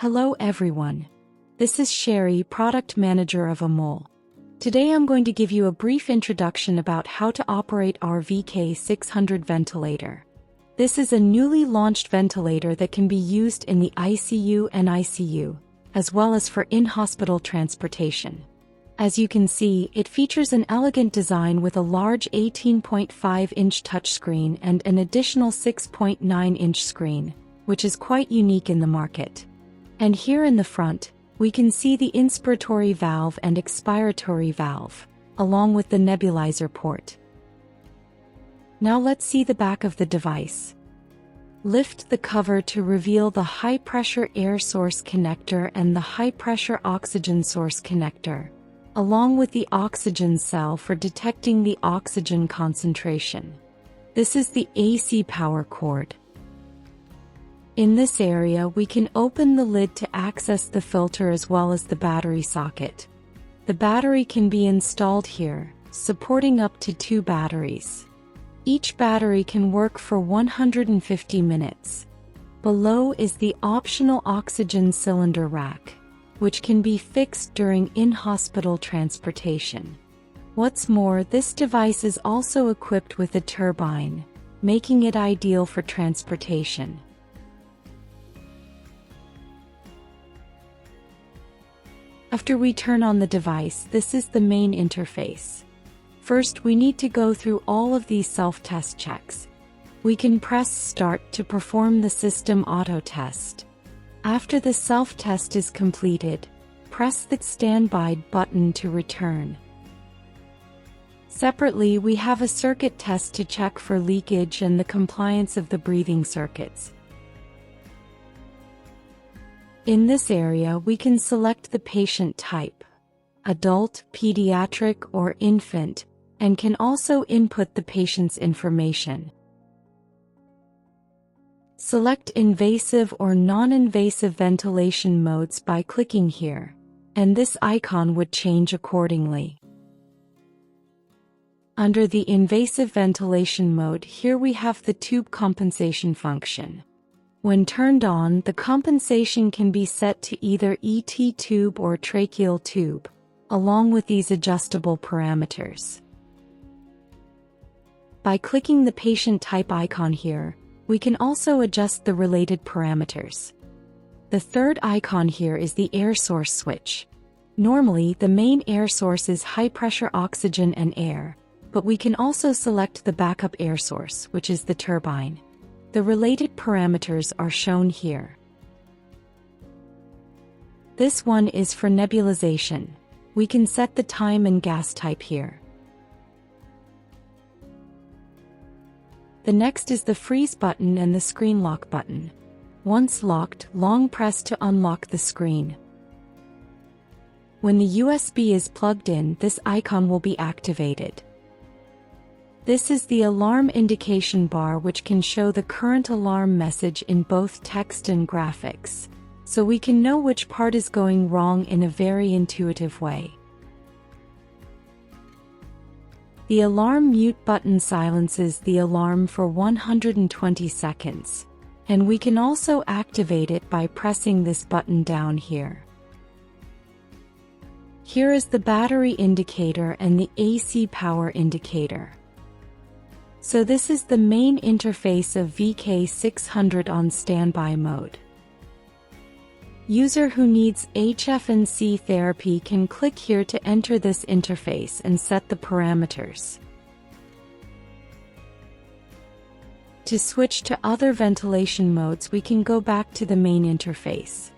Hello everyone. This is Sherry, Product Manager of Amol. Today I'm going to give you a brief introduction about how to operate our VK600 ventilator. This is a newly launched ventilator that can be used in the ICU and ICU, as well as for in-hospital transportation. As you can see, it features an elegant design with a large 18.5-inch touchscreen and an additional 6.9-inch screen, which is quite unique in the market. And here in the front, we can see the inspiratory valve and expiratory valve, along with the nebulizer port. Now let's see the back of the device. Lift the cover to reveal the high-pressure air source connector and the high-pressure oxygen source connector, along with the oxygen cell for detecting the oxygen concentration. This is the AC power cord. In this area, we can open the lid to access the filter as well as the battery socket. The battery can be installed here, supporting up to 2 batteries. Each battery can work for 150 minutes. Below is the optional oxygen cylinder rack, which can be fixed during in-hospital transportation. What's more, this device is also equipped with a turbine, making it ideal for transportation. After we turn on the device, this is the main interface. First, we need to go through all of these self-test checks. We can press Start to perform the system auto test. After the self-test is completed, press the Standby button to return. Separately, we have a circuit test to check for leakage and the compliance of the breathing circuits. In this area, we can select the patient type, adult, pediatric, or infant, and can also input the patient's information. Select invasive or non-invasive ventilation modes by clicking here, and this icon would change accordingly. Under the invasive ventilation mode, here we have the tube compensation function. When turned on, the compensation can be set to either ET tube or tracheal tube, along with these adjustable parameters. By clicking the patient type icon here, we can also adjust the related parameters. The third icon here is the air source switch. Normally, the main air source is high-pressure oxygen and air, but we can also select the backup air source, which is the turbine. The related parameters are shown here. This one is for nebulization. We can set the time and gas type here. The next is the freeze button and the screen lock button. Once locked, long press to unlock the screen. When the USB is plugged in, this icon will be activated. This is the alarm indication bar, which can show the current alarm message in both text and graphics, so we can know which part is going wrong in a very intuitive way. The alarm mute button silences the alarm for 120 seconds, and we can also activate it by pressing this button down here. Here is the battery indicator and the AC power indicator. So this is the main interface of VK600 on standby mode. User who needs HFNC therapy can click here to enter this interface and set the parameters. To switch to other ventilation modes, we can go back to the main interface.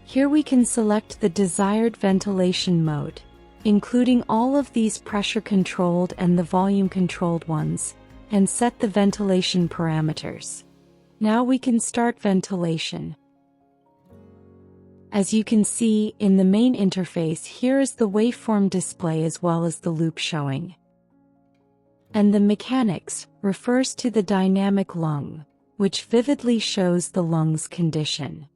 Here we can select the desired ventilation mode, including all of these pressure-controlled and the volume-controlled ones, and set the ventilation parameters. Now we can start ventilation. As you can see in the main interface, here is the waveform display as well as the loop showing. And the mechanics refers to the dynamic lung, which vividly shows the lung's condition.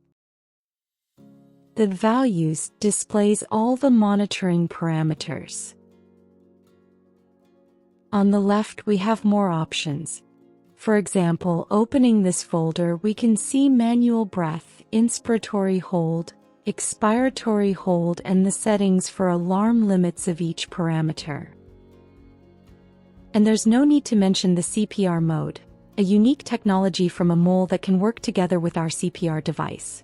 The values displays all the monitoring parameters. On the left we have more options. For example, opening this folder, we can see manual breath, inspiratory hold, expiratory hold, and the settings for alarm limits of each parameter. And there's no need to mention the CPR mode, a unique technology from Amol that can work together with our CPR device.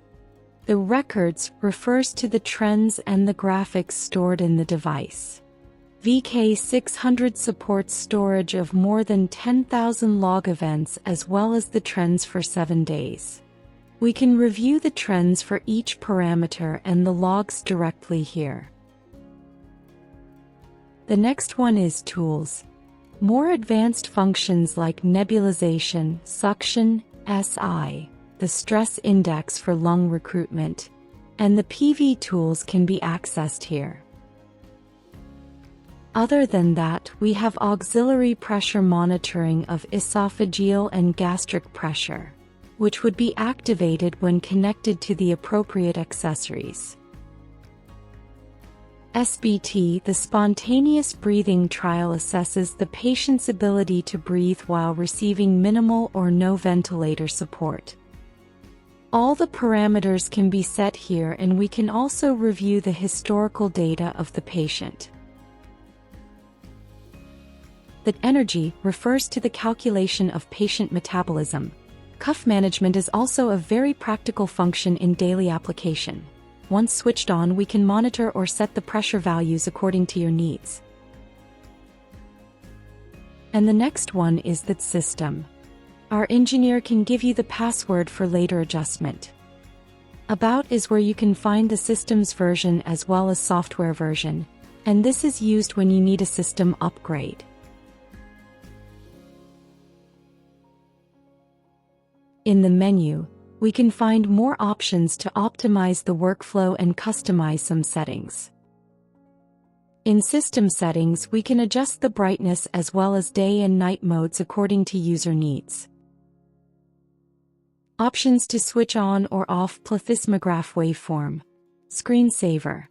The records refers to the trends and the graphics stored in the device. VK600 supports storage of more than 10,000 log events as well as the trends for 7 days. We can review the trends for each parameter and the logs directly here. The next one is tools. More advanced functions like nebulization, suction, SI, the stress index for lung recruitment, and the PV tools can be accessed here. Other than that, we have auxiliary pressure monitoring of esophageal and gastric pressure, which would be activated when connected to the appropriate accessories. SBT, the spontaneous breathing trial, assesses the patient's ability to breathe while receiving minimal or no ventilator support. All the parameters can be set here, and we can also review the historical data of the patient. The energy refers to the calculation of patient metabolism. Cuff management is also a very practical function in daily application. Once switched on, we can monitor or set the pressure values according to your needs. And the next one is the system. Our engineer can give you the password for later adjustment. About is where you can find the system's version as well as software version, and this is used when you need a system upgrade. In the menu, we can find more options to optimize the workflow and customize some settings. In system settings, we can adjust the brightness as well as day and night modes according to user needs. Options to switch on or off plethysmograph waveform. Screensaver.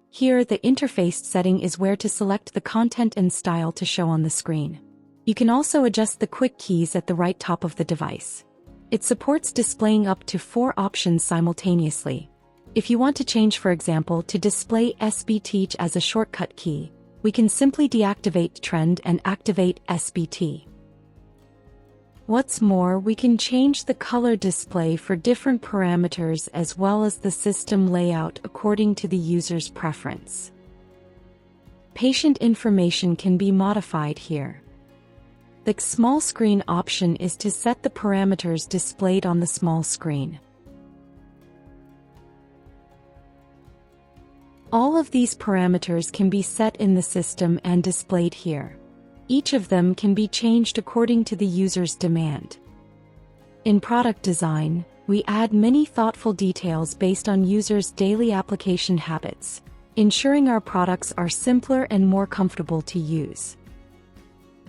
Here, the interface setting is where to select the content and style to show on the screen. You can also adjust the quick keys at the right top of the device. It supports displaying up to 4 options simultaneously. If you want to change, for example, to display SBT as a shortcut key, we can simply deactivate trend and activate SBT. What's more, we can change the color display for different parameters as well as the system layout according to the user's preference. Patient information can be modified here. The small screen option is to set the parameters displayed on the small screen. All of these parameters can be set in the system and displayed here. Each of them can be changed according to the user's demand. In product design, we add many thoughtful details based on users' daily application habits, ensuring our products are simpler and more comfortable to use.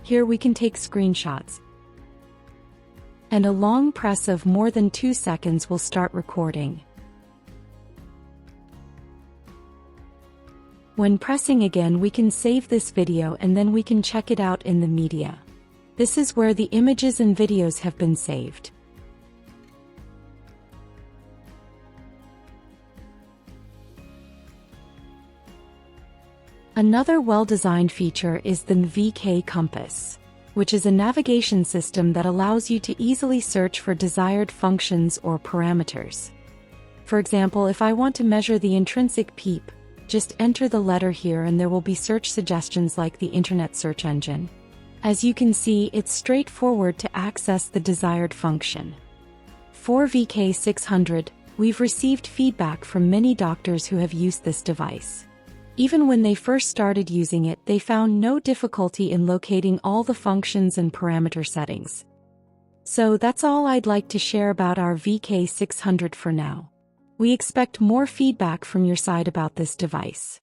Here we can take screenshots, and a long press of more than 2 seconds will start recording. When pressing again, we can save this video and then we can check it out in the media. This is where the images and videos have been saved. Another well-designed feature is the VK Compass, which is a navigation system that allows you to easily search for desired functions or parameters. For example, if I want to measure the intrinsic PEEP, just enter the letter here and there will be search suggestions like the internet search engine. As you can see, it's straightforward to access the desired function. For VK600, we've received feedback from many doctors who have used this device. Even when they first started using it, they found no difficulty in locating all the functions and parameter settings. So that's all I'd like to share about our VK600 for now. We expect more feedback from your side about this device.